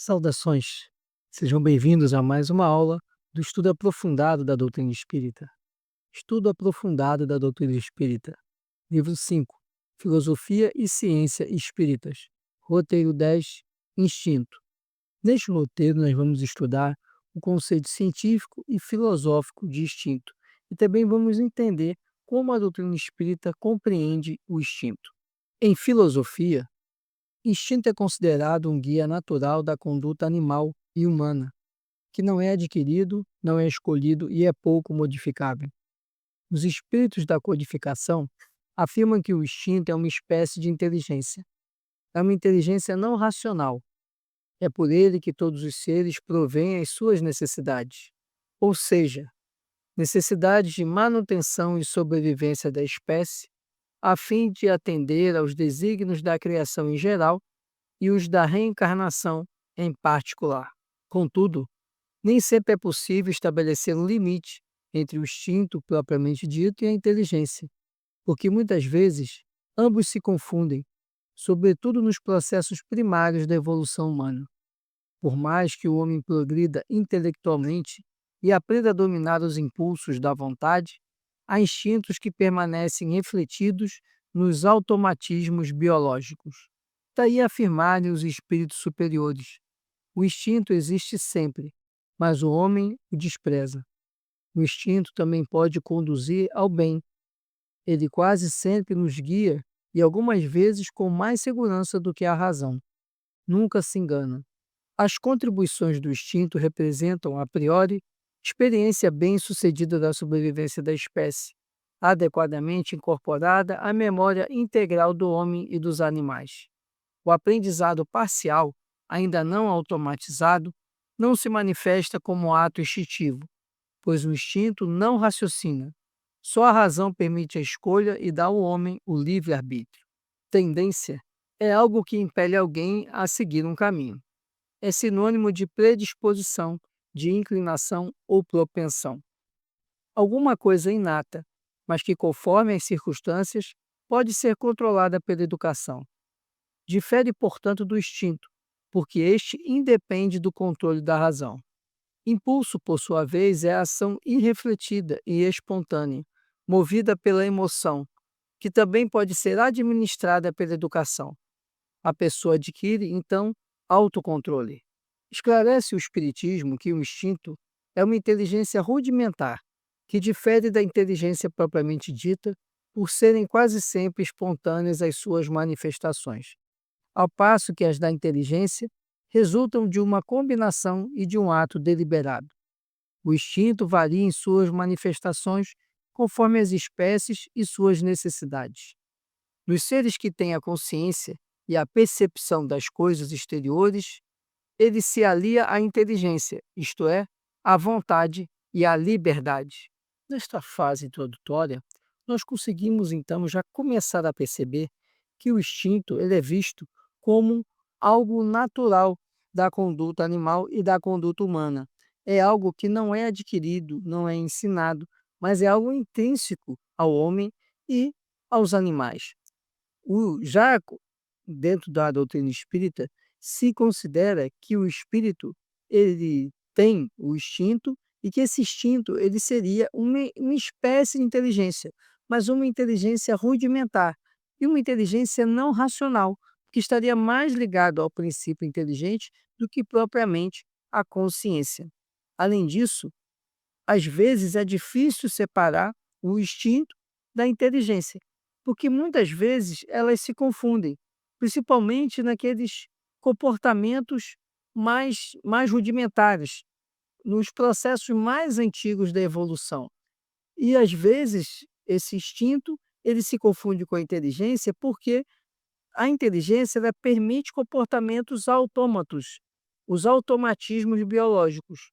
Saudações! Sejam bem-vindos a mais uma aula do estudo aprofundado da doutrina espírita. Estudo aprofundado da doutrina espírita. Livro 5, Filosofia e Ciência Espíritas. Roteiro 10, Instinto. Neste roteiro nós vamos estudar o conceito científico e filosófico de instinto e também vamos entender como a doutrina espírita compreende o instinto. Em filosofia, instinto é considerado um guia natural da conduta animal e humana, que não é adquirido, não é escolhido e é pouco modificável. Os espíritos da codificação afirmam que o instinto é uma espécie de inteligência. É uma inteligência não racional. É por ele que todos os seres provêm as suas necessidades, ou seja, necessidades de manutenção e sobrevivência da espécie, a fim de atender aos desígnios da criação em geral e os da reencarnação em particular. Contudo, nem sempre é possível estabelecer um limite entre o instinto propriamente dito e a inteligência, porque muitas vezes ambos se confundem, sobretudo nos processos primários da evolução humana. Por mais que o homem progrida intelectualmente e aprenda a dominar os impulsos da vontade, há instintos que permanecem refletidos nos automatismos biológicos. Daí afirmarem os espíritos superiores: o instinto existe sempre, mas o homem o despreza. O instinto também pode conduzir ao bem. Ele quase sempre nos guia e algumas vezes com mais segurança do que a razão. Nunca se engana. As contribuições do instinto representam, a priori, experiência bem-sucedida da sobrevivência da espécie, adequadamente incorporada à memória integral do homem e dos animais. O aprendizado parcial, ainda não automatizado, não se manifesta como ato instintivo, pois o instinto não raciocina. Só a razão permite a escolha e dá ao homem o livre-arbítrio. Tendência é algo que impele alguém a seguir um caminho. É sinônimo de predisposição, de inclinação ou propensão. Alguma coisa inata, mas que, conforme as circunstâncias, pode ser controlada pela educação. Difere, portanto, do instinto, porque este independe do controle da razão. Impulso, por sua vez, é a ação irrefletida e espontânea, movida pela emoção, que também pode ser administrada pela educação. A pessoa adquire, então, autocontrole. Esclarece o Espiritismo que o instinto é uma inteligência rudimentar, que difere da inteligência propriamente dita, por serem quase sempre espontâneas as suas manifestações, ao passo que as da inteligência resultam de uma combinação e de um ato deliberado. O instinto varia em suas manifestações conforme as espécies e suas necessidades. Nos seres que têm a consciência e a percepção das coisas exteriores, ele se alia à inteligência, isto é, à vontade e à liberdade. Nesta fase introdutória, nós conseguimos então já começar a perceber que o instinto ele é visto como algo natural da conduta animal e da conduta humana. É algo que não é adquirido, não é ensinado, mas é algo intrínseco ao homem e aos animais. Dentro da doutrina espírita, se considera que o espírito ele tem o instinto e que esse instinto ele seria uma espécie de inteligência, mas uma inteligência rudimentar e uma inteligência não racional, que estaria mais ligado ao princípio inteligente do que propriamente à consciência. Além disso, às vezes é difícil separar o instinto da inteligência, porque muitas vezes elas se confundem, principalmente naqueles comportamentos mais rudimentares, nos processos mais antigos da evolução. E às vezes esse instinto ele se confunde com a inteligência porque a inteligência ela permite comportamentos autômatos, os automatismos biológicos.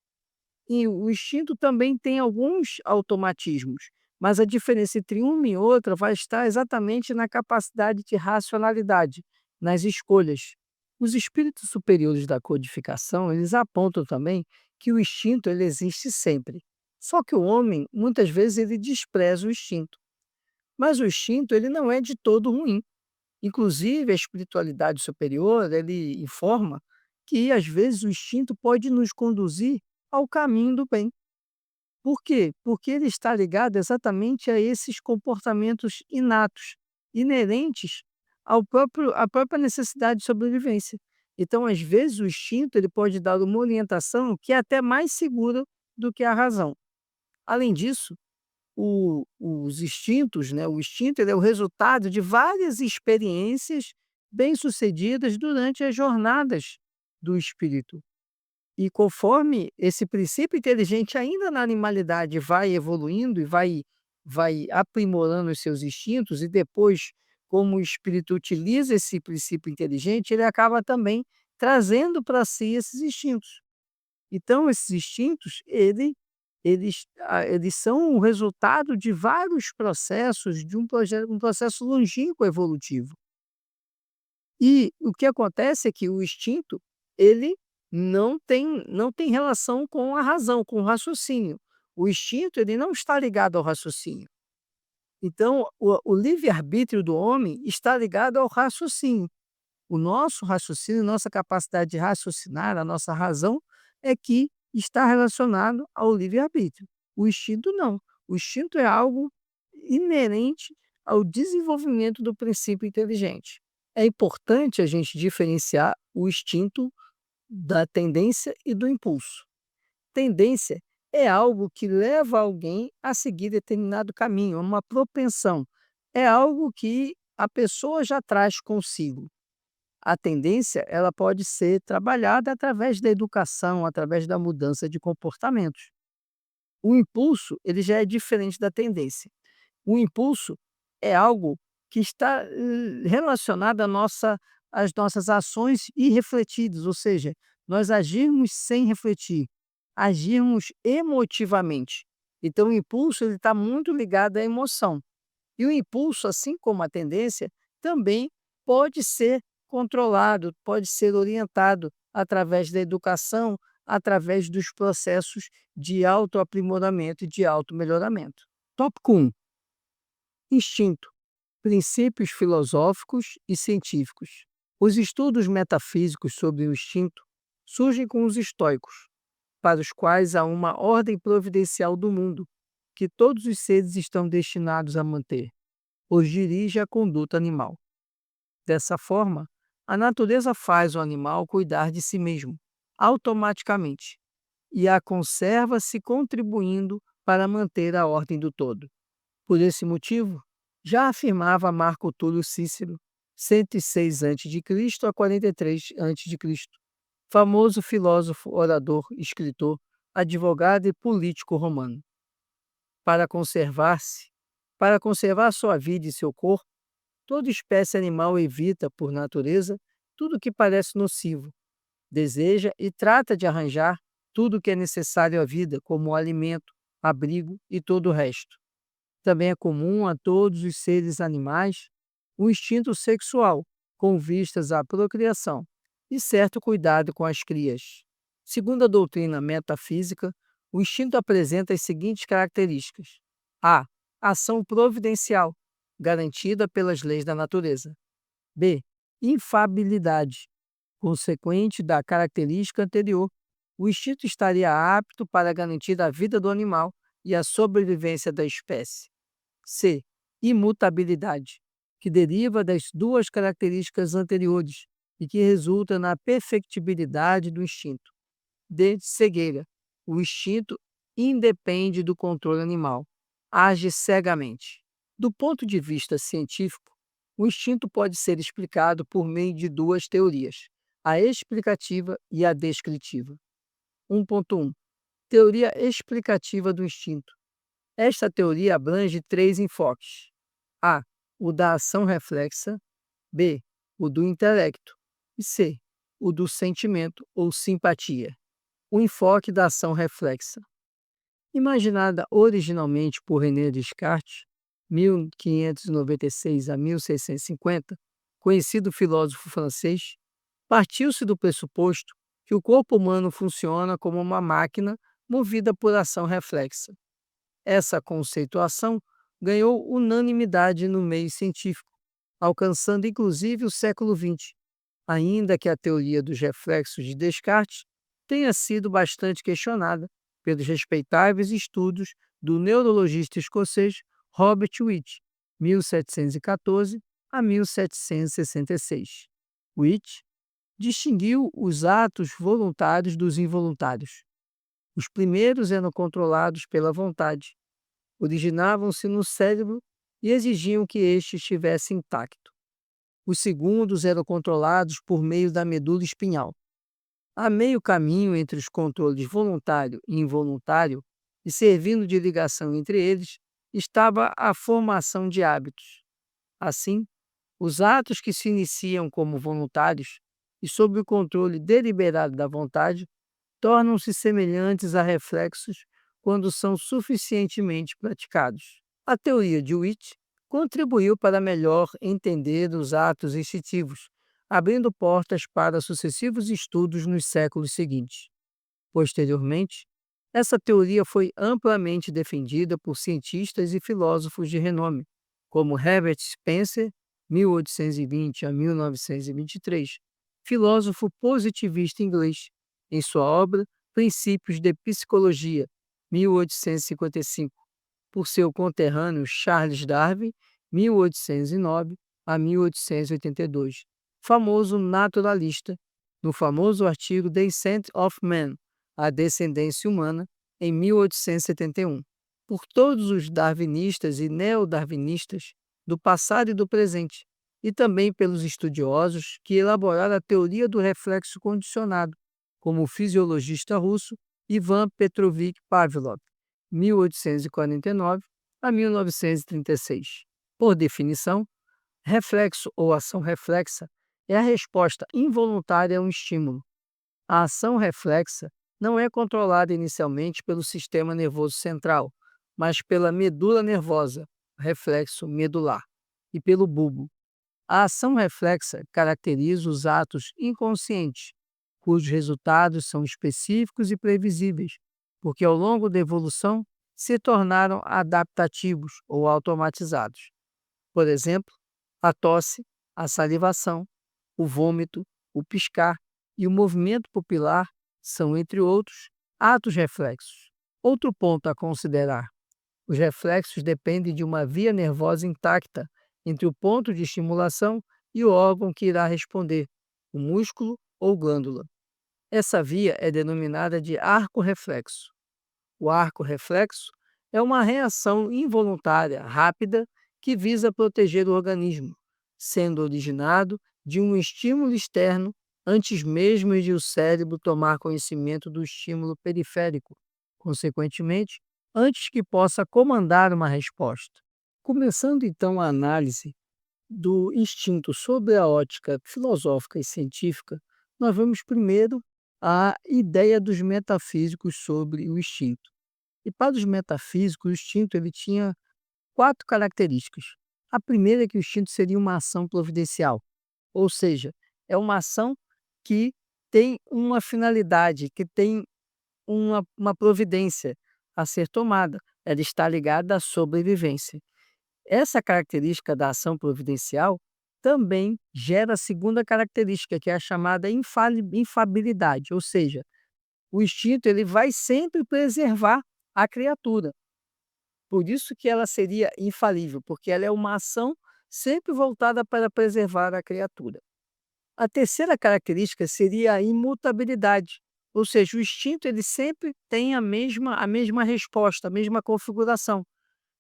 E o instinto também tem alguns automatismos, mas a diferença entre uma e outra vai estar exatamente na capacidade de racionalidade, nas escolhas. Os espíritos superiores da codificação, eles apontam também que o instinto ele existe sempre. Só que o homem, muitas vezes, ele despreza o instinto. Mas o instinto ele não é de todo ruim. Inclusive, a espiritualidade superior, ele informa que, às vezes, o instinto pode nos conduzir ao caminho do bem. Por quê? Porque ele está ligado exatamente a esses comportamentos inatos, inerentes à própria necessidade de sobrevivência. Então, às vezes, o instinto ele pode dar uma orientação que é até mais segura do que a razão. Além disso, os instintos, né, o instinto ele é o resultado de várias experiências bem-sucedidas durante as jornadas do espírito. E conforme esse princípio inteligente ainda na animalidade vai evoluindo e vai aprimorando os seus instintos e depois, como o espírito utiliza esse princípio inteligente, ele acaba também trazendo para si esses instintos. Então esses instintos, eles são o resultado de vários processos de um processo longínquo evolutivo. E o que acontece é que o instinto, ele não tem relação com a razão, com o raciocínio. O instinto, ele não está ligado ao raciocínio. Então, o livre-arbítrio do homem está ligado ao raciocínio. O nosso raciocínio, nossa capacidade de raciocinar, a nossa razão, é que está relacionado ao livre-arbítrio. O instinto não. O instinto é algo inerente ao desenvolvimento do princípio inteligente. É importante a gente diferenciar o instinto da tendência e do impulso. Tendência é algo que leva alguém a seguir determinado caminho, é uma propensão. É algo que a pessoa já traz consigo. A tendência, ela pode ser trabalhada através da educação, através da mudança de comportamentos. O impulso, ele já é diferente da tendência. O impulso é algo que está, relacionado às nossas ações irrefletidas, ou seja, nós agirmos sem refletir, agirmos emotivamente. Então o impulso ele está muito ligado à emoção. E o impulso, assim como a tendência, também pode ser controlado, pode ser orientado através da educação, através dos processos de autoaprimoramento e de automelhoramento. Tópico 1: instinto, princípios filosóficos e científicos. Os estudos metafísicos sobre o instinto surgem com os estoicos, para os quais há uma ordem providencial do mundo, que todos os seres estão destinados a manter, pois dirige a conduta animal. Dessa forma, a natureza faz o animal cuidar de si mesmo, automaticamente, e a conserva se contribuindo para manter a ordem do todo. Por esse motivo, já afirmava Marco Túlio Cícero, 106 a.C. a 43 a.C., famoso filósofo, orador, escritor, advogado e político romano. Para conservar-se, para conservar sua vida e seu corpo, toda espécie animal evita, por natureza, tudo que parece nocivo, deseja e trata de arranjar tudo o que é necessário à vida, como o alimento, abrigo e todo o resto. Também é comum a todos os seres animais o instinto sexual, com vistas à procriação, e certo cuidado com as crias. Segundo a doutrina metafísica, o instinto apresenta as seguintes características: a. Ação providencial, garantida pelas leis da natureza. B. Infabilidade, consequente da característica anterior. O instinto estaria apto para garantir a vida do animal e a sobrevivência da espécie. C. Imutabilidade, que deriva das duas características anteriores e que resulta na perfectibilidade do instinto. D. Cegueira. O instinto independe do controle animal, age cegamente. Do ponto de vista científico, o instinto pode ser explicado por meio de duas teorias, a explicativa e a descritiva. 1.1. Teoria explicativa do instinto. Esta teoria abrange três enfoques: A. O da ação reflexa; B. O do intelecto; e C. O do sentimento ou simpatia. O enfoque da ação reflexa. Imaginada originalmente por René Descartes, 1596 a 1650, conhecido filósofo francês, partiu-se do pressuposto que o corpo humano funciona como uma máquina movida por ação reflexa. Essa conceituação ganhou unanimidade no meio científico, alcançando inclusive o século XX, ainda que a teoria dos reflexos de Descartes tenha sido bastante questionada pelos respeitáveis estudos do neurologista escocês Robert Witt, 1714 a 1766. Witt distinguiu os atos voluntários dos involuntários. Os primeiros eram controlados pela vontade, originavam-se no cérebro e exigiam que este estivesse intacto. Os segundos eram controlados por meio da medula espinhal. A meio caminho entre os controles voluntário e involuntário, e servindo de ligação entre eles, estava a formação de hábitos. Assim, os atos que se iniciam como voluntários e sob o controle deliberado da vontade tornam-se semelhantes a reflexos quando são suficientemente praticados. A teoria de Witt contribuiu para melhor entender os atos instintivos, abrindo portas para sucessivos estudos nos séculos seguintes. Posteriormente, essa teoria foi amplamente defendida por cientistas e filósofos de renome, como Herbert Spencer, 1820 a 1923, filósofo positivista inglês, em sua obra Princípios de Psicologia, 1855, por seu conterrâneo Charles Darwin, 1809 a 1882, famoso naturalista, no famoso artigo Descent of Man, A Descendência Humana, em 1871. Por todos os darwinistas e neodarwinistas do passado e do presente, e também pelos estudiosos que elaboraram a teoria do reflexo condicionado, como o fisiologista russo Ivan Petrovich Pavlov, 1849 a 1936. Por definição, reflexo ou ação reflexa é a resposta involuntária a um estímulo. A ação reflexa não é controlada inicialmente pelo sistema nervoso central, mas pela medula nervosa, reflexo medular, e pelo bulbo. A ação reflexa caracteriza os atos inconscientes, cujos resultados são específicos e previsíveis, porque ao longo da evolução se tornaram adaptativos ou automatizados. Por exemplo, a tosse, a salivação, o vômito, o piscar e o movimento pupilar são, entre outros, atos reflexos. Outro ponto a considerar: os reflexos dependem de uma via nervosa intacta entre o ponto de estimulação e o órgão que irá responder, o músculo ou glândula. Essa via é denominada de arco reflexo. O arco reflexo é uma reação involuntária rápida que visa proteger o organismo, sendo originado de um estímulo externo antes mesmo de o cérebro tomar conhecimento do estímulo periférico, consequentemente, antes que possa comandar uma resposta. Começando então a análise do instinto sobre a ótica filosófica e científica, nós vamos primeiro a ideia dos metafísicos sobre o instinto. E para os metafísicos, o instinto ele tinha 4 características. A primeira é que o instinto seria uma ação providencial, ou seja, é uma ação que tem uma finalidade, que tem uma providência a ser tomada. Ela está ligada à sobrevivência. Essa característica da ação providencial também gera a segunda característica, que é a chamada infabilidade, ou seja, o instinto ele vai sempre preservar a criatura. Por isso que ela seria infalível, porque ela é uma ação sempre voltada para preservar a criatura. A terceira característica seria a imutabilidade, ou seja, o instinto ele sempre tem a mesma resposta, a mesma configuração.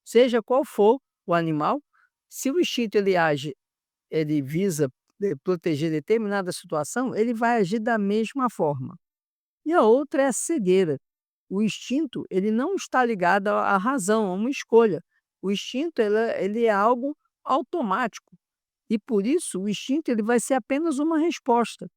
Seja qual for o animal, se o instinto ele age, ele visa proteger determinada situação, ele vai agir da mesma forma. E a outra é a cegueira. O instinto ele não está ligado à razão, a uma escolha. O instinto ele é algo automático e por isso o instinto ele vai ser apenas uma resposta.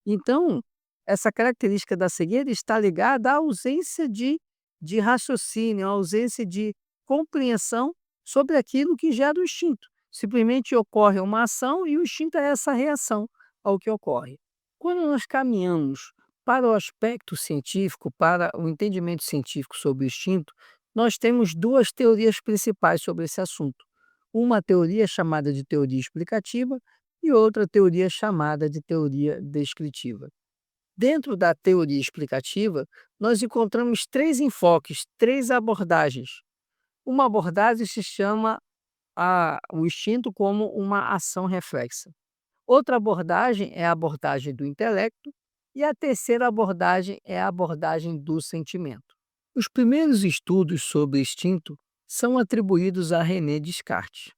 Então, essa característica da cegueira está ligada à ausência de raciocínio, à ausência de compreensão sobre aquilo que gera o instinto. Simplesmente ocorre uma ação e o instinto é essa reação ao que ocorre. Quando nós caminhamos para o aspecto científico, para o entendimento científico sobre o instinto, nós temos 2 teorias principais sobre esse assunto. Uma teoria chamada de teoria explicativa e outra teoria chamada de teoria descritiva. Dentro da teoria explicativa, nós encontramos três enfoques, três abordagens. Uma abordagem se chama o instinto como uma ação reflexa. Outra abordagem é a abordagem do intelecto, e a terceira abordagem é a abordagem do sentimento. Os primeiros estudos sobre instinto são atribuídos a René Descartes.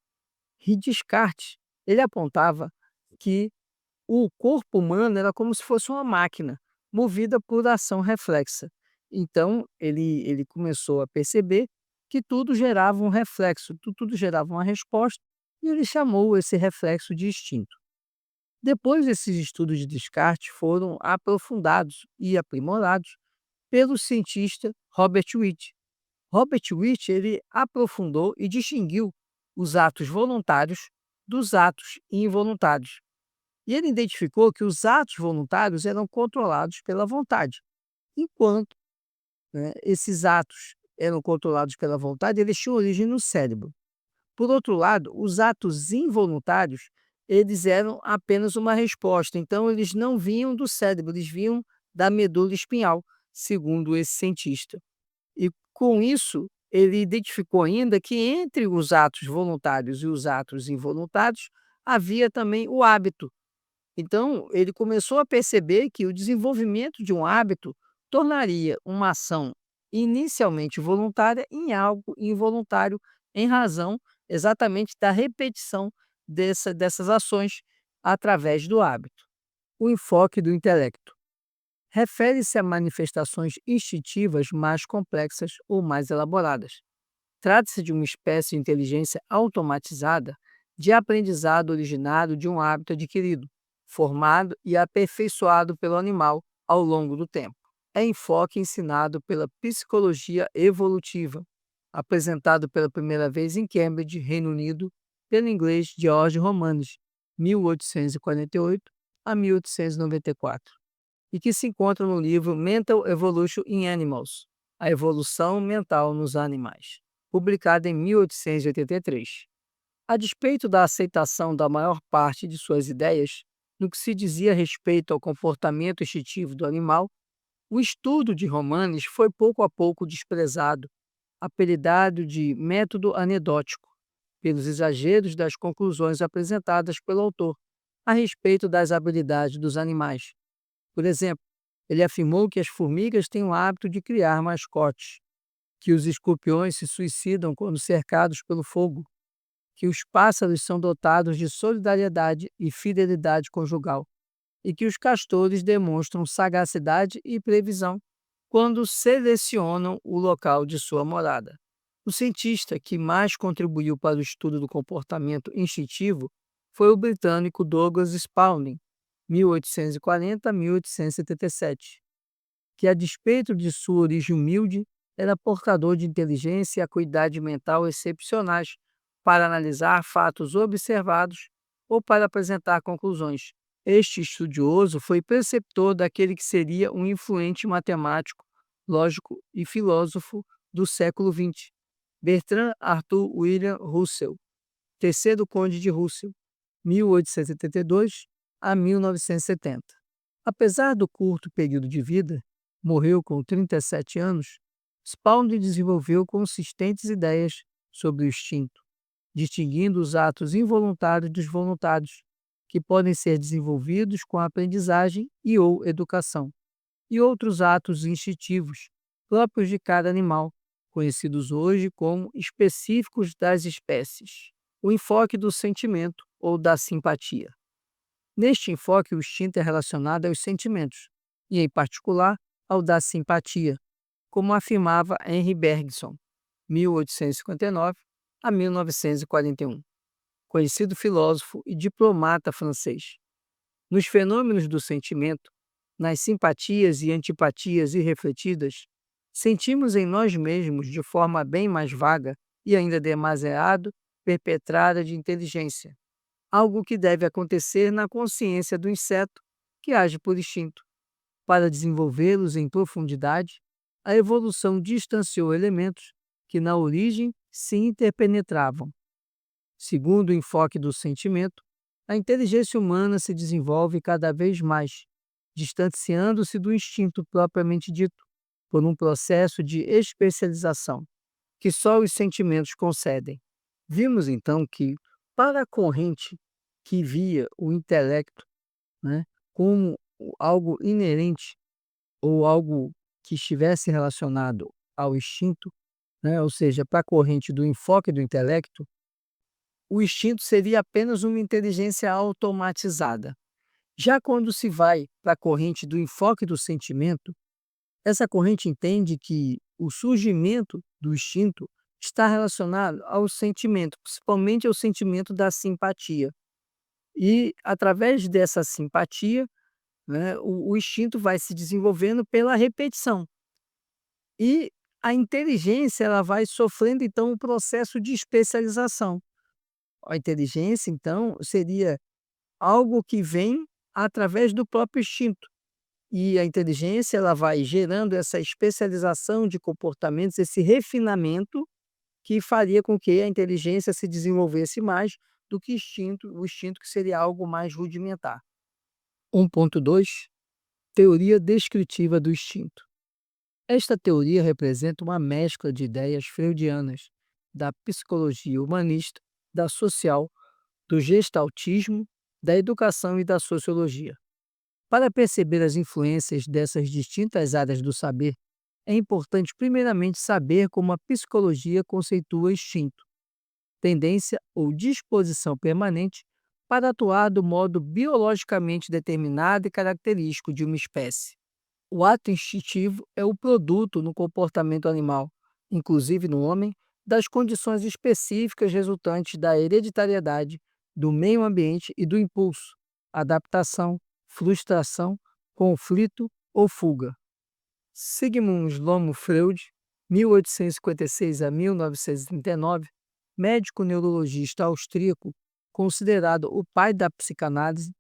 E Descartes, ele apontava que o corpo humano era como se fosse uma máquina, movida por ação reflexa. Então, ele começou a perceber que tudo gerava um reflexo, tudo gerava uma resposta, e ele chamou esse reflexo de instinto. Depois, esses estudos de Descartes foram aprofundados e aprimorados pelo cientista Robert Witt. Robert Witt, ele aprofundou e distinguiu os atos voluntários dos atos involuntários. E ele identificou que os atos voluntários eram controlados pela vontade, enquanto, né, esses atos eram controlados pela vontade, eles tinham origem no cérebro. Por outro lado, os atos involuntários, eles eram apenas uma resposta, então eles não vinham do cérebro, eles vinham da medula espinhal, segundo esse cientista. E com isso, ele identificou ainda que entre os atos voluntários e os atos involuntários havia também o hábito. Então, ele começou a perceber que o desenvolvimento de um hábito tornaria uma ação inicialmente voluntária em algo involuntário, em razão exatamente da repetição dessas ações através do hábito. O enfoque do intelecto refere-se a manifestações instintivas mais complexas ou mais elaboradas. Trata-se de uma espécie de inteligência automatizada de aprendizado originário de um hábito adquirido, formado e aperfeiçoado pelo animal ao longo do tempo. É enfoque ensinado pela psicologia evolutiva, apresentado pela primeira vez em Cambridge, Reino Unido, pelo inglês George Romanes, 1848 a 1894, e que se encontra no livro Mental Evolution in Animals, A Evolução Mental nos Animais, publicado em 1883. A despeito da aceitação da maior parte de suas ideias, no que se dizia respeito ao comportamento instintivo do animal, o estudo de Romanes foi pouco a pouco desprezado, apelidado de método anedótico, pelos exageros das conclusões apresentadas pelo autor a respeito das habilidades dos animais. Por exemplo, ele afirmou que as formigas têm o hábito de criar mascotes, que os escorpiões se suicidam quando cercados pelo fogo, que os pássaros são dotados de solidariedade e fidelidade conjugal, e que os castores demonstram sagacidade e previsão quando selecionam o local de sua morada. O cientista que mais contribuiu para o estudo do comportamento instintivo foi o britânico Douglas Spalding, 1840 a 1877, que, a despeito de sua origem humilde, era portador de inteligência e acuidade mental excepcionais para analisar fatos observados ou para apresentar conclusões. Este estudioso foi preceptor daquele que seria um influente matemático, lógico e filósofo do século XX, Bertrand Arthur William Russell, terceiro conde de Russell, 1882 a 1970. Apesar do curto período de vida, morreu com 37 anos, Spalding desenvolveu consistentes ideias sobre o instinto, distinguindo os atos involuntários dos voluntários, que podem ser desenvolvidos com a aprendizagem e ou educação, e outros atos instintivos, próprios de cada animal, conhecidos hoje como específicos das espécies. O enfoque do sentimento ou da simpatia. Neste enfoque, o instinto é relacionado aos sentimentos, e em particular ao da simpatia, como afirmava Henri Bergson, 1859 a 1941, conhecido filósofo e diplomata francês. Nos fenômenos do sentimento, nas simpatias e antipatias irrefletidas, sentimos em nós mesmos, de forma bem mais vaga e ainda demasiado perpetrada de inteligência, algo que deve acontecer na consciência do inseto que age por instinto. Para desenvolvê-los em profundidade, a evolução distanciou elementos que na origem se interpenetravam. Segundo o enfoque do sentimento, a inteligência humana se desenvolve cada vez mais, distanciando-se do instinto propriamente dito, por um processo de especialização que só os sentimentos concedem. Vimos então que, para a corrente que via o intelecto, né, como algo inerente ou algo que estivesse relacionado ao instinto, né, ou seja, para a corrente do enfoque do intelecto, o instinto seria apenas uma inteligência automatizada. Já quando se vai para a corrente do enfoque do sentimento, essa corrente entende que o surgimento do instinto está relacionado ao sentimento, principalmente ao sentimento da simpatia. E através dessa simpatia, né, o instinto vai se desenvolvendo pela repetição. E a inteligência ela vai sofrendo então um processo de especialização. A inteligência, então, seria algo que vem através do próprio instinto. E a inteligência ela vai gerando essa especialização de comportamentos, esse refinamento que faria com que a inteligência se desenvolvesse mais do que o instinto que seria algo mais rudimentar. 1.2 Teoria descritiva do instinto. Esta teoria representa uma mescla de ideias freudianas, da psicologia humanista, da social, do gestaltismo, da educação e da sociologia. Para perceber as influências dessas distintas áreas do saber, é importante primeiramente saber como a psicologia conceitua instinto, tendência ou disposição permanente para atuar do modo biologicamente determinado e característico de uma espécie. O ato instintivo é o produto no comportamento animal, inclusive no homem, das condições específicas resultantes da hereditariedade, do meio ambiente e do impulso, adaptação, frustração, conflito ou fuga. Sigmund Slomo Freud, 1856 a 1939, médico neurologista austríaco, considerado o pai da psicanálise,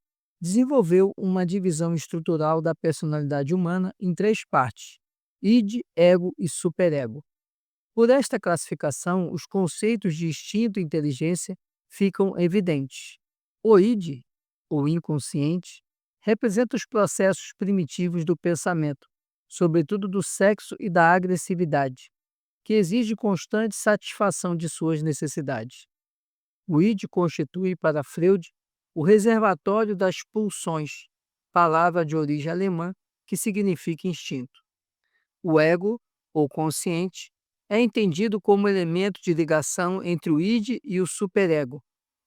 desenvolveu uma divisão estrutural da personalidade humana em três partes: id, ego e superego. Por esta classificação, os conceitos de instinto e inteligência ficam evidentes. O id, ou inconsciente, representa os processos primitivos do pensamento, sobretudo do sexo e da agressividade, que exige constante satisfação de suas necessidades. O id constitui, para Freud, o reservatório das pulsões, palavra de origem alemã que significa instinto. O ego, ou consciente, é entendido como elemento de ligação entre o id e o superego,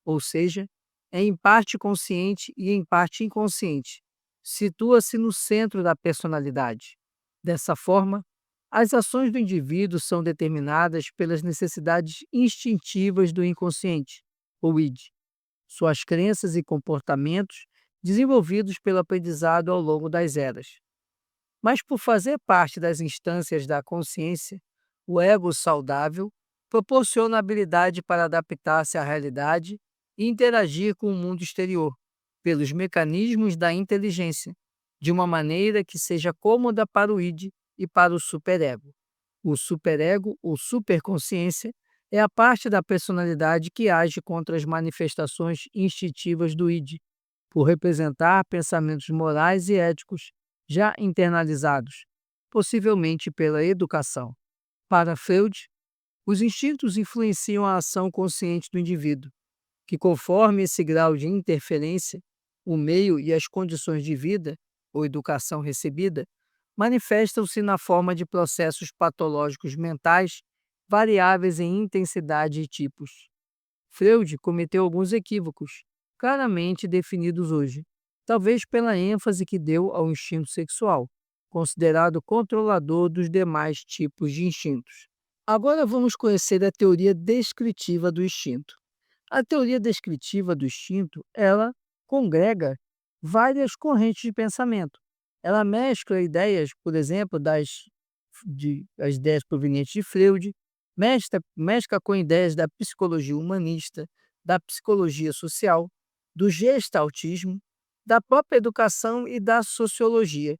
ou seja, é em parte consciente e em parte inconsciente. Situa-se no centro da personalidade. Dessa forma, as ações do indivíduo são determinadas pelas necessidades instintivas do inconsciente, ou id, suas crenças e comportamentos desenvolvidos pelo aprendizado ao longo das eras. Mas por fazer parte das instâncias da consciência, o ego saudável proporciona habilidade para adaptar-se à realidade e interagir com o mundo exterior, pelos mecanismos da inteligência, de uma maneira que seja cômoda para o id e para o superego. O superego, ou superconsciência, é a parte da personalidade que age contra as manifestações instintivas do id, por representar pensamentos morais e éticos já internalizados, possivelmente pela educação. Para Freud, os instintos influenciam a ação consciente do indivíduo, que, conforme esse grau de interferência, o meio e as condições de vida ou educação recebida manifestam-se na forma de processos patológicos mentais variáveis em intensidade e tipos. Freud cometeu alguns equívocos, claramente definidos hoje, talvez pela ênfase que deu ao instinto sexual, considerado controlador dos demais tipos de instintos. Agora vamos conhecer a teoria descritiva do instinto. A teoria descritiva do instinto, ela congrega várias correntes de pensamento. Ela mescla ideias, por exemplo, as ideias provenientes de Freud, mescla com ideias da psicologia humanista, da psicologia social, do gestaltismo, da própria educação e da sociologia.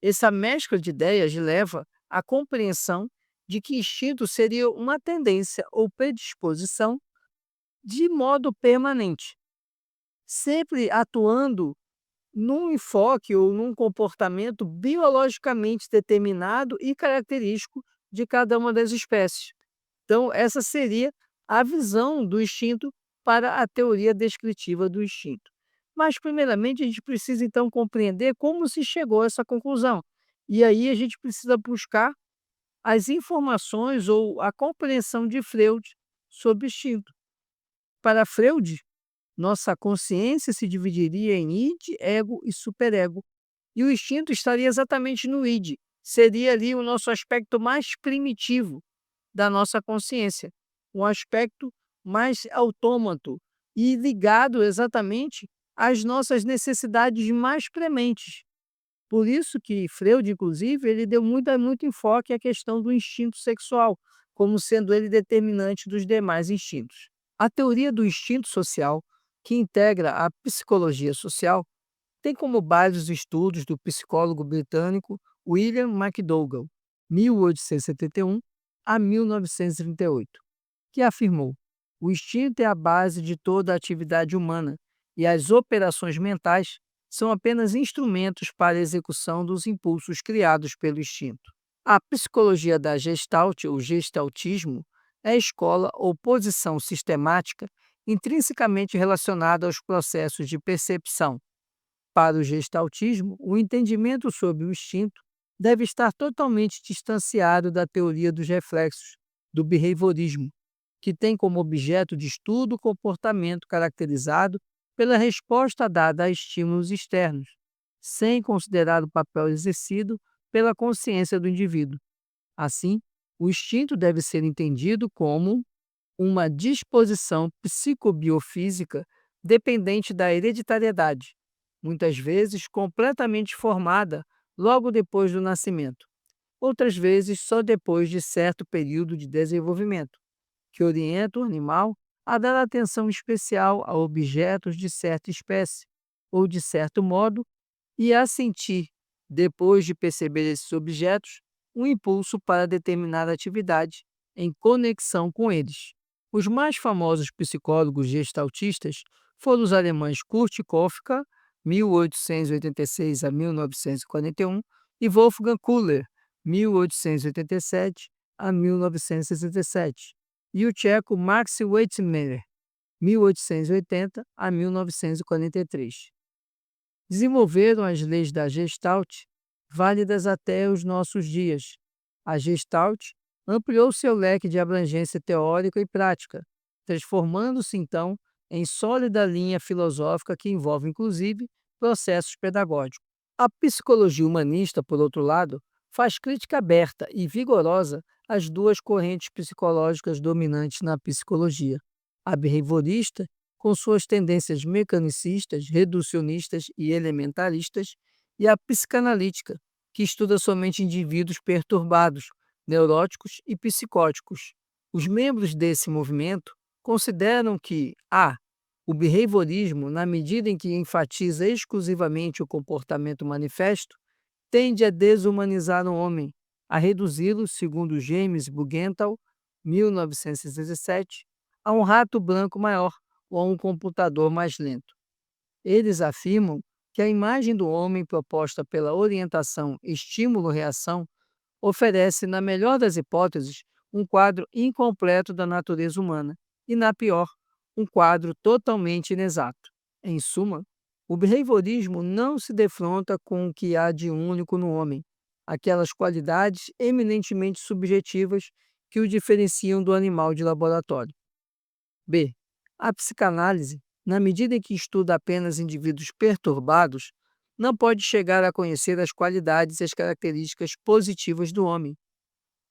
Essa mescla de ideias leva à compreensão de que instinto seria uma tendência ou predisposição de modo permanente. sempre atuando num enfoque ou num comportamento biologicamente determinado e característico de cada uma das espécies. Então, essa seria a visão do instinto para a teoria descritiva do instinto. Mas, primeiramente, a gente precisa então compreender como se chegou a essa conclusão. E aí a gente precisa buscar as informações ou a compreensão de Freud sobre o instinto. Para Freud, nossa consciência se dividiria em id, ego e superego. E o instinto estaria exatamente no id. Seria ali o nosso aspecto mais primitivo da nossa consciência, um aspecto mais autômato e ligado exatamente às nossas necessidades mais prementes. Por isso que Freud, inclusive, ele deu muito enfoque à questão do instinto sexual, como sendo ele determinante dos demais instintos. A teoria do instinto social, que integra a psicologia social, tem como base os estudos do psicólogo britânico William McDougall, 1871 a 1938, que afirmou: o instinto é a base de toda a atividade humana e as operações mentais são apenas instrumentos para a execução dos impulsos criados pelo instinto. A psicologia da Gestalt, ou gestaltismo, é a escola ou posição sistemática intrinsecamente relacionada aos processos de percepção. Para o gestaltismo, o entendimento sobre o instinto deve estar totalmente distanciado da teoria dos reflexos, do behaviorismo, que tem como objeto de estudo o comportamento caracterizado pela resposta dada a estímulos externos, sem considerar o papel exercido pela consciência do indivíduo. Assim, o instinto deve ser entendido como uma disposição psicobiofísica dependente da hereditariedade, muitas vezes completamente formada logo depois do nascimento, outras vezes só depois de certo período de desenvolvimento, que orienta o animal a dar atenção especial a objetos de certa espécie ou de certo modo e a sentir, depois de perceber esses objetos, um impulso para determinada atividade em conexão com eles. Os mais famosos psicólogos gestaltistas foram os alemães Kurt Koffka, 1886 a 1941, e Wolfgang Köhler, 1887 a 1967, e o tcheco Max Weizsäcker, 1880 a 1943. Desenvolveram as leis da Gestalt, válidas até os nossos dias. A Gestalt ampliou seu leque de abrangência teórica e prática, transformando-se então em sólida linha filosófica que envolve inclusive processos pedagógicos. A psicologia humanista, por outro lado, faz crítica aberta e vigorosa às duas correntes psicológicas dominantes na psicologia: a behaviorista, com suas tendências mecanicistas, reducionistas e elementaristas, e a psicanalítica, que estuda somente indivíduos perturbados, neuróticos e psicóticos. Os membros desse movimento consideram que o behaviorismo, na medida em que enfatiza exclusivamente o comportamento manifesto, tende a desumanizar o homem, a reduzi-lo, segundo James Bugental, 1917, a um rato branco maior ou a um computador mais lento. Eles afirmam que a imagem do homem proposta pela orientação estímulo-reação oferece, na melhor das hipóteses, um quadro incompleto da natureza humana e, na pior, um quadro totalmente inexato. Em suma, o behaviorismo não se defronta com o que há de único no homem, aquelas qualidades eminentemente subjetivas que o diferenciam do animal de laboratório. B. A psicanálise, na medida em que estuda apenas indivíduos perturbados, não pode chegar a conhecer as qualidades e as características positivas do homem.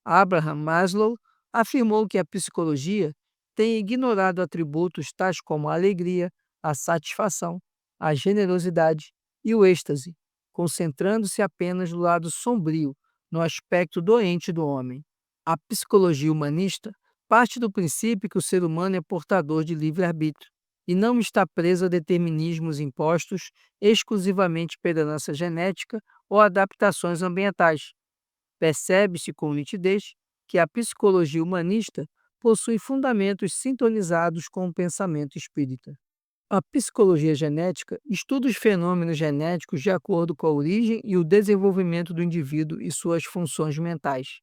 Abraham Maslow afirmou que a psicologia tem ignorado atributos tais como a alegria, a satisfação, a generosidade e o êxtase, concentrando-se apenas no lado sombrio, no aspecto doente do homem. A psicologia humanista parte do princípio que o ser humano é portador de livre-arbítrio e não está preso a determinismos impostos exclusivamente pela herança genética ou adaptações ambientais. Percebe-se com nitidez que a psicologia humanista possui fundamentos sintonizados com o pensamento espírita. A psicologia genética estuda os fenômenos genéticos de acordo com a origem e o desenvolvimento do indivíduo e suas funções mentais.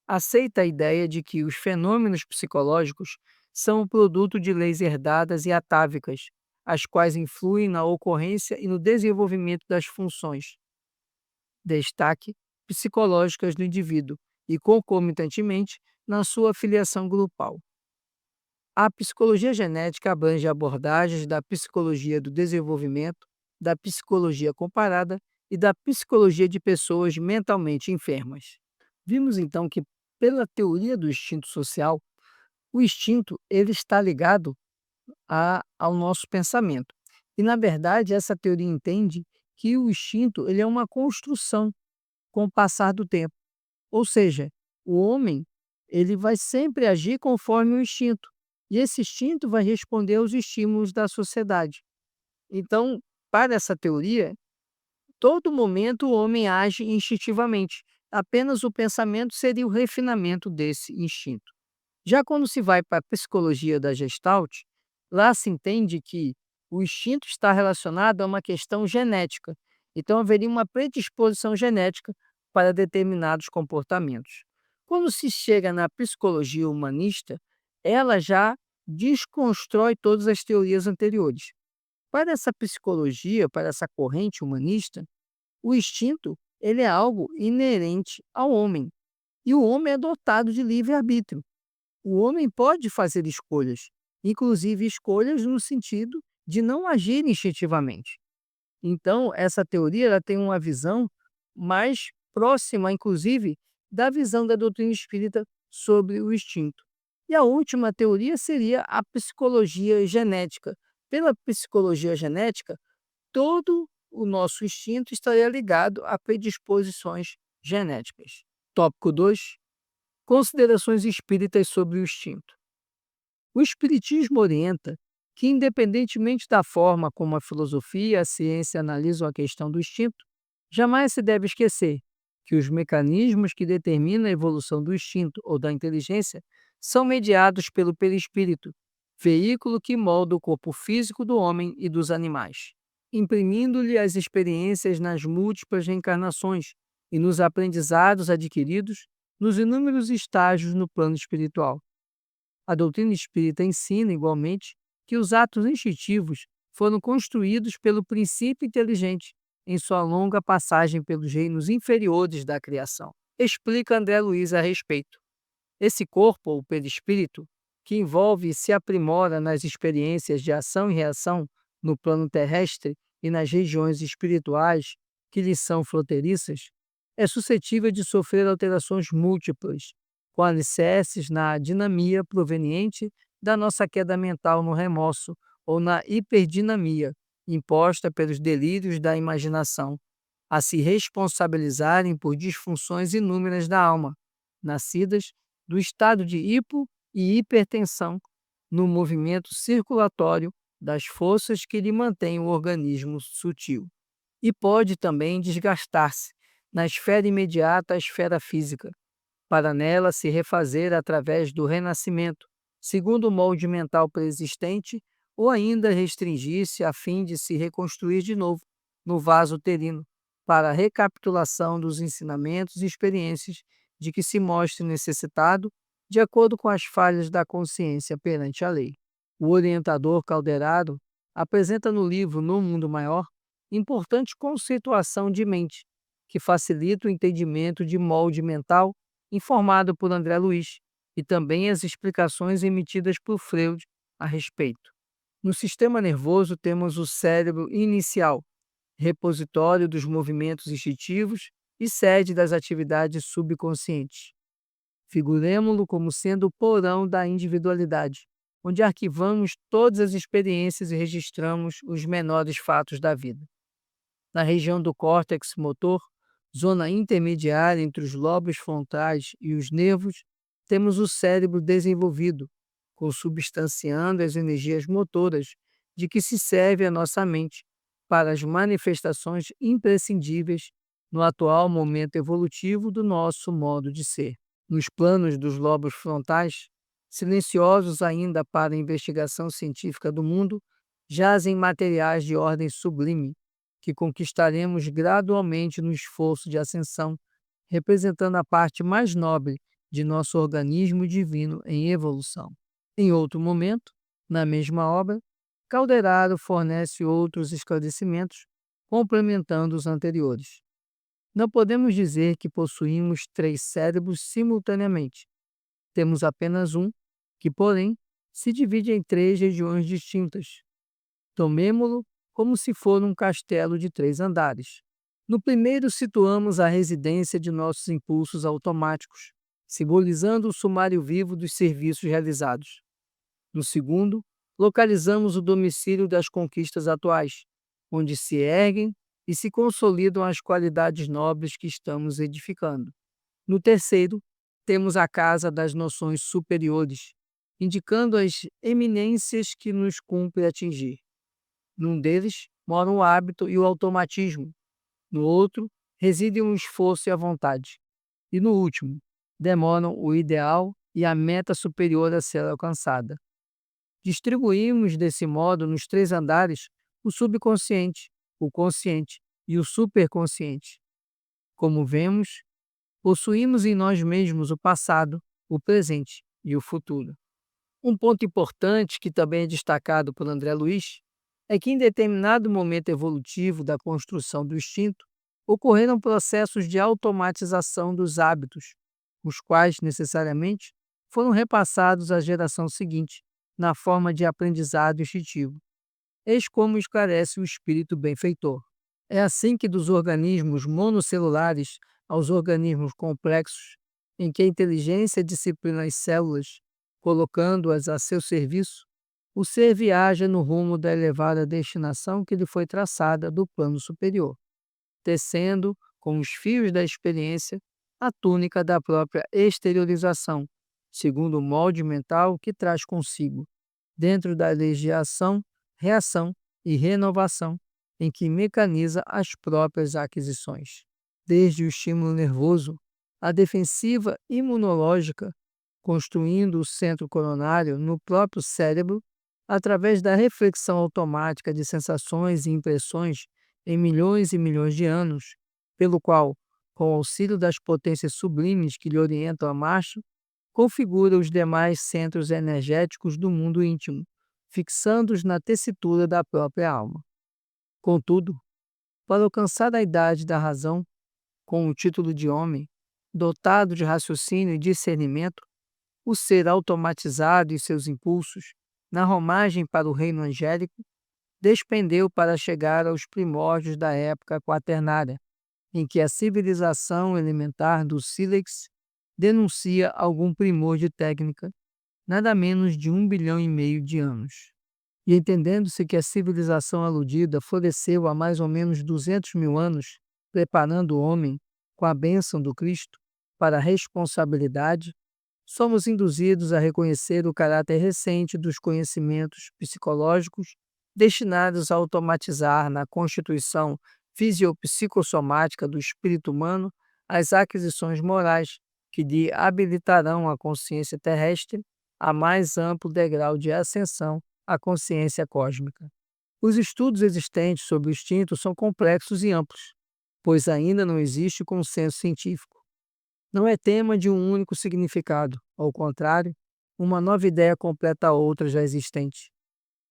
Aceita a ideia de que os fenômenos psicológicos são o produto de leis herdadas e atávicas, as quais influem na ocorrência e no desenvolvimento das funções, destaque psicológicas do indivíduo e, concomitantemente, na sua filiação grupal. A psicologia genética abrange abordagens da psicologia do desenvolvimento, da psicologia comparada e da psicologia de pessoas mentalmente enfermas. Vimos então que, pela teoria do instinto social, o instinto ele está ligado ao nosso pensamento. E, na verdade, essa teoria entende que o instinto ele é uma construção com o passar do tempo. Ou seja, o homem ele vai sempre agir conforme o instinto. E esse instinto vai responder aos estímulos da sociedade. Então, para essa teoria, todo momento o homem age instintivamente. Apenas o pensamento seria o refinamento desse instinto. Já quando se vai para a psicologia da Gestalt, lá se entende que o instinto está relacionado a uma questão genética. Então, haveria uma predisposição genética para determinados comportamentos. Quando se chega na psicologia humanista, ela já desconstrói todas as teorias anteriores. Para essa psicologia, para essa corrente humanista, o instinto ele é algo inerente ao homem. E o homem é dotado de livre-arbítrio. O homem pode fazer escolhas, inclusive escolhas no sentido de não agir instintivamente. Então, essa teoria ela tem uma visão mais próxima, inclusive, da visão da doutrina espírita sobre o instinto. E a última teoria seria a psicologia genética. Pela psicologia genética, todo o nosso instinto estaria ligado a predisposições genéticas. Tópico 2: considerações espíritas sobre o instinto. O Espiritismo orienta que, independentemente da forma como a filosofia e a ciência analisam a questão do instinto, jamais se deve esquecer que os mecanismos que determinam a evolução do instinto ou da inteligência são mediados pelo perispírito, veículo que molda o corpo físico do homem e dos animais, imprimindo-lhe as experiências nas múltiplas reencarnações e nos aprendizados adquiridos nos inúmeros estágios no plano espiritual. A doutrina espírita ensina, igualmente, que os atos instintivos foram construídos pelo princípio inteligente em sua longa passagem pelos reinos inferiores da criação. Explica André Luiz a respeito. Esse corpo, ou perispírito, que envolve e se aprimora nas experiências de ação e reação no plano terrestre e nas regiões espirituais que lhe são fronteiriças, é suscetível de sofrer alterações múltiplas, com alicerces na dinamia proveniente da nossa queda mental no remorso ou na hiperdinamia imposta pelos delírios da imaginação, a se responsabilizarem por disfunções inúmeras da alma, nascidas do estado de hipo e hipertensão no movimento circulatório das forças que lhe mantêm o organismo sutil. E pode também desgastar-se na esfera imediata à esfera física, para nela se refazer através do renascimento, segundo o molde mental preexistente, ou ainda restringir-se a fim de se reconstruir de novo no vaso uterino, para a recapitulação dos ensinamentos e experiências de que se mostre necessitado, de acordo com as falhas da consciência perante a lei. O orientador Calderaro apresenta no livro No Mundo Maior importante conceituação de mente, que facilita o entendimento de molde mental informado por André Luiz, e também as explicações emitidas por Freud a respeito. No sistema nervoso temos o cérebro inicial, repositório dos movimentos instintivos e sede das atividades subconscientes. Figuremo-lo como sendo o porão da individualidade, onde arquivamos todas as experiências e registramos os menores fatos da vida. Na região do córtex motor, zona intermediária entre os lobos frontais e os nervos, temos o cérebro desenvolvido, consubstanciando as energias motoras de que se serve a nossa mente para as manifestações imprescindíveis no atual momento evolutivo do nosso modo de ser. Nos planos dos lobos frontais, silenciosos ainda para a investigação científica do mundo, jazem materiais de ordem sublime, que conquistaremos gradualmente no esforço de ascensão, representando a parte mais nobre de nosso organismo divino em evolução. Em outro momento, na mesma obra, Calderaro fornece outros esclarecimentos, complementando os anteriores. Não podemos dizer que possuímos três cérebros simultaneamente. Temos apenas um, que, porém, se divide em três regiões distintas. Tomemo-lo como se for um castelo de três andares. No primeiro, situamos a residência de nossos impulsos automáticos, simbolizando o sumário vivo dos serviços realizados. No segundo, localizamos o domicílio das conquistas atuais, onde se erguem e se consolidam as qualidades nobres que estamos edificando. No terceiro, temos a casa das noções superiores, indicando as eminências que nos cumpre atingir. Num deles, mora o hábito e o automatismo. No outro, reside um esforço e a vontade. E no último, demoram o ideal e a meta superior a ser alcançada. Distribuímos desse modo nos três andares o subconsciente, o consciente e o superconsciente. Como vemos, possuímos em nós mesmos o passado, o presente e o futuro. Um ponto importante que também é destacado por André Luiz é que em determinado momento evolutivo da construção do instinto, ocorreram processos de automatização dos hábitos, os quais necessariamente foram repassados à geração seguinte, na forma de aprendizado instintivo. Eis como esclarece o espírito benfeitor. É assim que dos organismos monocelulares aos organismos complexos, em que a inteligência disciplina as células, colocando-as a seu serviço, o ser viaja no rumo da elevada destinação que lhe foi traçada do plano superior, tecendo, com os fios da experiência, a túnica da própria exteriorização, segundo o molde mental que traz consigo, dentro da lei de ação, reação e renovação, em que mecaniza as próprias aquisições. Desde o estímulo nervoso, a defensiva imunológica, construindo o centro coronário no próprio cérebro, através da reflexão automática de sensações e impressões em milhões e milhões de anos, pelo qual, com o auxílio das potências sublimes que lhe orientam a marcha, configura os demais centros energéticos do mundo íntimo, fixando-os na tessitura da própria alma. Contudo, para alcançar a idade da razão, com o título de homem, dotado de raciocínio e discernimento, o ser automatizado e seus impulsos, na romagem para o reino angélico, despendeu para chegar aos primórdios da época quaternária, em que a civilização elementar do sílex denuncia algum primor de técnica, nada menos de 1,5 bilhão de anos. E entendendo-se que a civilização aludida floresceu há mais ou menos 200 mil anos, preparando o homem, com a bênção do Cristo, para a responsabilidade, somos induzidos a reconhecer o caráter recente dos conhecimentos psicológicos destinados a automatizar na constituição fisiopsicossomática do espírito humano as aquisições morais que lhe habilitarão a consciência terrestre a mais amplo degrau de ascensão à consciência cósmica. Os estudos existentes sobre o instinto são complexos e amplos, pois ainda não existe consenso científico. Não é tema de um único significado, ao contrário, uma nova ideia completa a outra já existente.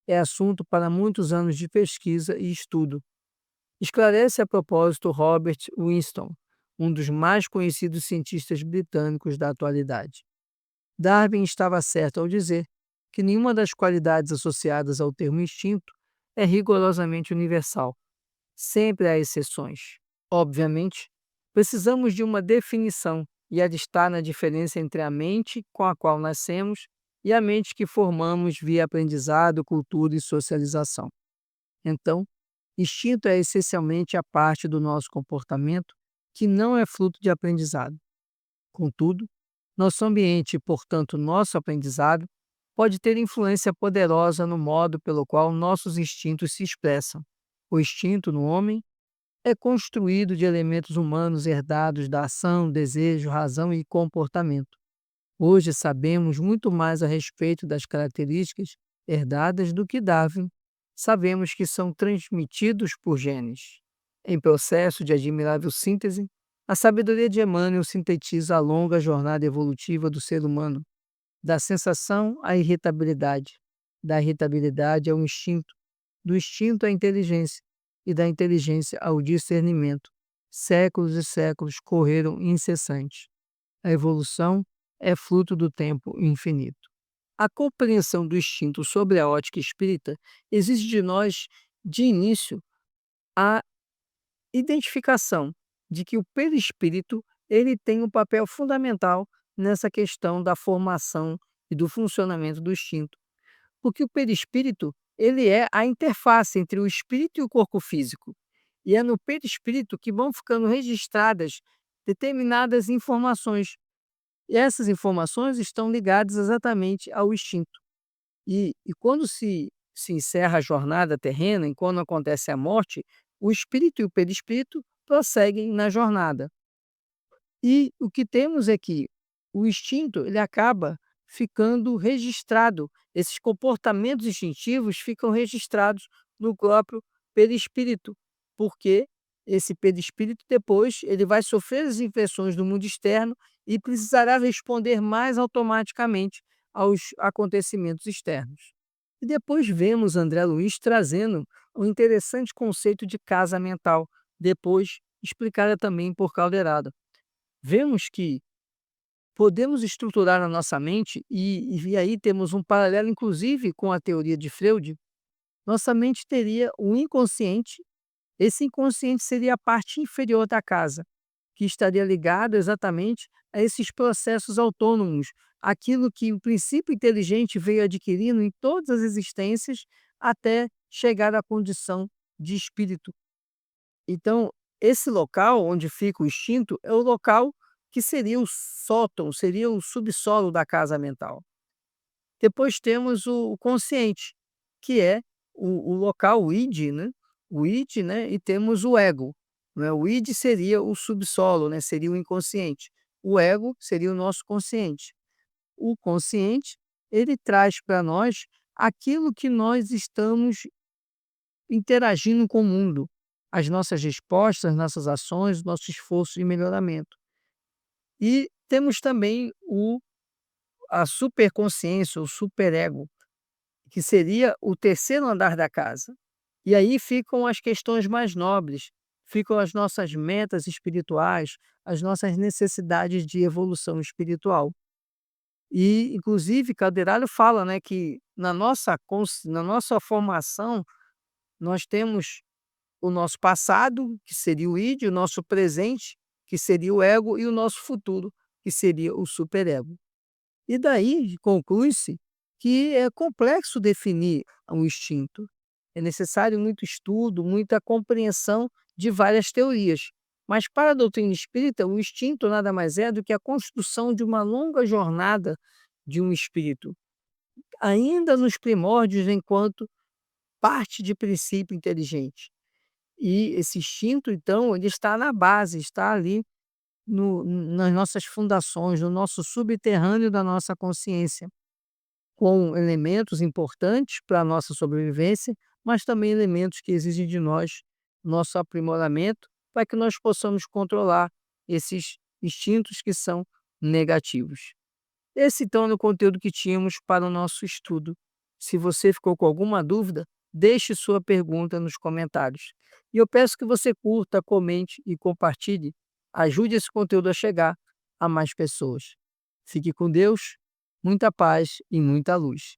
É assunto para muitos anos de pesquisa e estudo. Esclarece a propósito Robert Winston, um dos mais conhecidos cientistas britânicos da atualidade. Darwin estava certo ao dizer que nenhuma das qualidades associadas ao termo instinto é rigorosamente universal. Sempre há exceções. Obviamente, precisamos de uma definição, e ela está na diferença entre a mente com a qual nascemos e a mente que formamos via aprendizado, cultura e socialização. Então, instinto é essencialmente a parte do nosso comportamento que não é fruto de aprendizado. Contudo, nosso ambiente e, portanto, nosso aprendizado pode ter influência poderosa no modo pelo qual nossos instintos se expressam. O instinto no homem é construído de elementos humanos herdados da ação, desejo, razão e comportamento. Hoje sabemos muito mais a respeito das características herdadas do que Darwin sabemos que são transmitidos por genes. Em processo de admirável síntese, a sabedoria de Emmanuel sintetiza a longa jornada evolutiva do ser humano, da sensação à irritabilidade, da irritabilidade ao instinto, do instinto à inteligência e da inteligência ao discernimento. Séculos e séculos correram incessantes. A evolução é fruto do tempo infinito. A compreensão do instinto sobre a ótica espírita exige de nós, de início, a identificação de que o perispírito ele tem um papel fundamental nessa questão da formação e do funcionamento do instinto, porque o perispírito ele é a interface entre o espírito e o corpo físico. E é no perispírito que vão ficando registradas determinadas informações. E essas informações estão ligadas exatamente ao instinto. E quando se encerra a jornada terrena, e quando acontece a morte, o espírito e o perispírito prosseguem na jornada. E o que temos é que o instinto ele acaba ficando registrado, esses comportamentos instintivos ficam registrados no próprio perispírito, porque esse perispírito depois ele vai sofrer as impressões do mundo externo e precisará responder mais automaticamente aos acontecimentos externos. E depois vemos André Luiz trazendo um interessante conceito de casa mental, depois explicada também por Calderado. Vemos que podemos estruturar a nossa mente e aí temos um paralelo inclusive com a teoria de Freud. Nossa mente teria o inconsciente, esse inconsciente seria a parte inferior da casa, que estaria ligado exatamente a esses processos autônomos, aquilo que o princípio inteligente veio adquirindo em todas as existências até chegar à condição de espírito. Então, esse local onde fica o instinto é o local que seria o sótão, seria o subsolo da casa mental. Depois temos o consciente, que é o local, o id, né? O id, né? E temos o ego. Né? O id seria o subsolo, né? Seria o inconsciente. O ego seria o nosso consciente. O consciente, ele traz para nós aquilo que nós estamos interagindo com o mundo, as nossas respostas, nossas ações, nosso esforço de melhoramento. E temos também a superconsciência, o superego, que seria o terceiro andar da casa. E aí ficam as questões mais nobres, ficam as nossas metas espirituais, as nossas necessidades de evolução espiritual. E, inclusive, Calderaro fala, né, que na nossa formação nós temos o nosso passado, que seria o id, o nosso presente, que seria o ego, e o nosso futuro, que seria o superego. E daí conclui-se que é complexo definir o instinto. É necessário muito estudo, muita compreensão de várias teorias. Mas para a doutrina espírita, o instinto nada mais é do que a construção de uma longa jornada de um espírito, ainda nos primórdios, enquanto parte de princípio inteligente. E esse instinto, então, ele está na base, está ali nas nossas fundações, no nosso subterrâneo da nossa consciência, com elementos importantes para a nossa sobrevivência, mas também elementos que exigem de nós nosso aprimoramento para que nós possamos controlar esses instintos que são negativos. Esse então é o conteúdo que tínhamos para o nosso estudo. Se você ficou com alguma dúvida, deixe sua pergunta nos comentários. E eu peço que você curta, comente e compartilhe. Ajude esse conteúdo a chegar a mais pessoas. Fique com Deus, muita paz e muita luz.